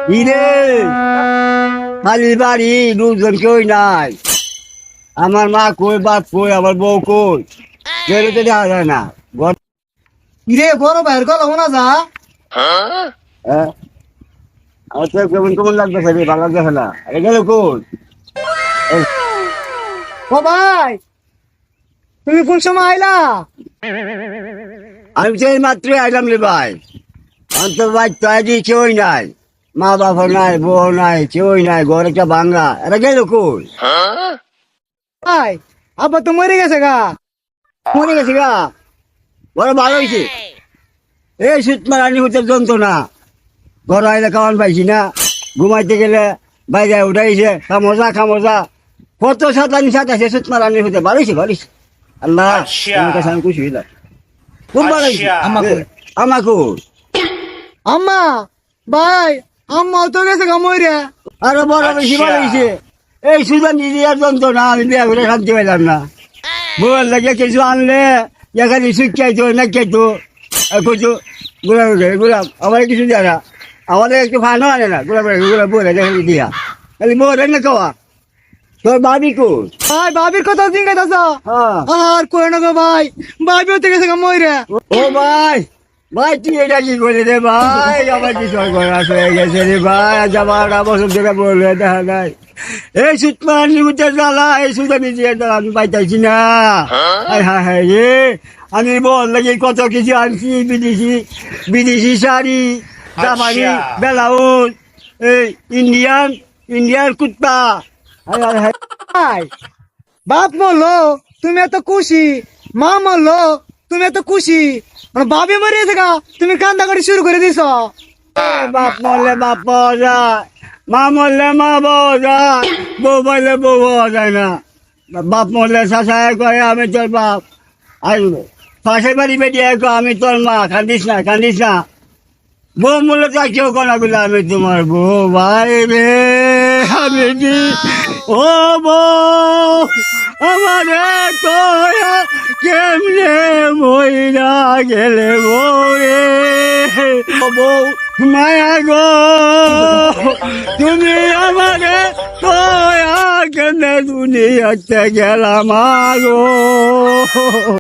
ইরে খালি বাড়ি দুজন কেউই নাই। আমার মা কই, বাপ কই, আমার বউ কই, কেউ তো দেখা যায় না। কিরে বড় ভাইয়ের গলা শোনা যা। হ্যাঁ, আমার তো কেমন কেমন লাগতেছে রে, ভালো লাগতেছে না। আরে গেল কই? ও ভাই, তুমি কোন সময় আইলা? আমি তো এই মাত্রই আইলাম রে ভাই। আমার তো ভাই তাই কেউই নাই, মা বাবা নাই, বউ নাই, কেউই নাই, ঘর একটা ভাঙ্গা। এরা গেল কই? ভাই আব্বা তো মরে গেছে গা। মরে গেছে গা? বড় ভালো হয়েছে। এই শীত মারানি হতে যন্ত্রণা, ঘর আইলে খাওয়ান পাইছি না, ঘুমাইতে গেলে বাইরে উঠাইছে, খামোজা খামোজা, কত সাতানি সাতাইছে শীত মারানি হতে। ভালোইছে ভালোইছে, আল্লাহ তোমার কাছে আমি খুশি হইলাম। খুব ভালো হয়েছে। আমাকে আম্মা ভাই, আম্মাও তো গেছে গা মরে। আরো বড় বেশি ভালো হয়েছে। এই সুদান নিজে আর যন্ত্রণা, আমি বিয়া করে শান্তি পাইলাম না। বউয়ের লাগে কিছু আনলে এখানে শিখাইতো না খাইতো, কইতো গোলাম গোলাম আমার কিছু দেয় না, আমাদের একটু ফানো আনে না, গোলাম গোলাম বলে দেখে দিয়া খালি মোর না খাওয়া। তোর বাবি কই? ভাই ভাবির কথা জিজ্ঞাসা। হ্যাঁ। আর কই না গো ভাই, ভাবিও তো গেছে গা মরে। ও ভাই, ভাই তুই এটা কি করে রে ভাই? আমার কি সর্বনাশ হয়ে গেছে রে ভাই, আজ আমার 8 বছর ধরে বললে দেখা নাই। এই সুদ পানি উঠে জ্বালা, এই সুদ আমি দিয়ে জ্বালা আমি পাইতাছি না। হায় হায় হায় রে, আমি বল লাগে কত কিছু আনছি, বিদেশি বিদেশি শাড়ি, জামানি, ব্লাউজ, এই ইন্ডিয়ান ইন্ডিয়ান কুত্তা। হায় হায় হায়। ভাই বাপ মরলো তুমি এত খুশি, মা মরলো তুমি এত খুশি, মানে ভাবি মরে গেছে গা তুমি কান্দা করে শুরু করে দিছ। বাপ মরলে বাপ পাওয়া যায়, মা মরলে মা পাওয়া যায়, বউ মরলে বউ পাওয়া যায় না। বাপ মরলে শাসায় করে আমি তোর বাপ, আর পাশের বাড়ি বেরিয়ে আমি তোর মা, কান্দিস না কান্দিস না। বউ মরলে তো কেউ কনা বলে আমি তোমার বউ। ভাই রে আমি কি, ও বউ আমারে তোরা কেমনে মইরা গেলে বউ রে। ও বউ মায়া গো, তুমি আমারে তোরা কেমনে দুনিয়াতে গেলাম গো।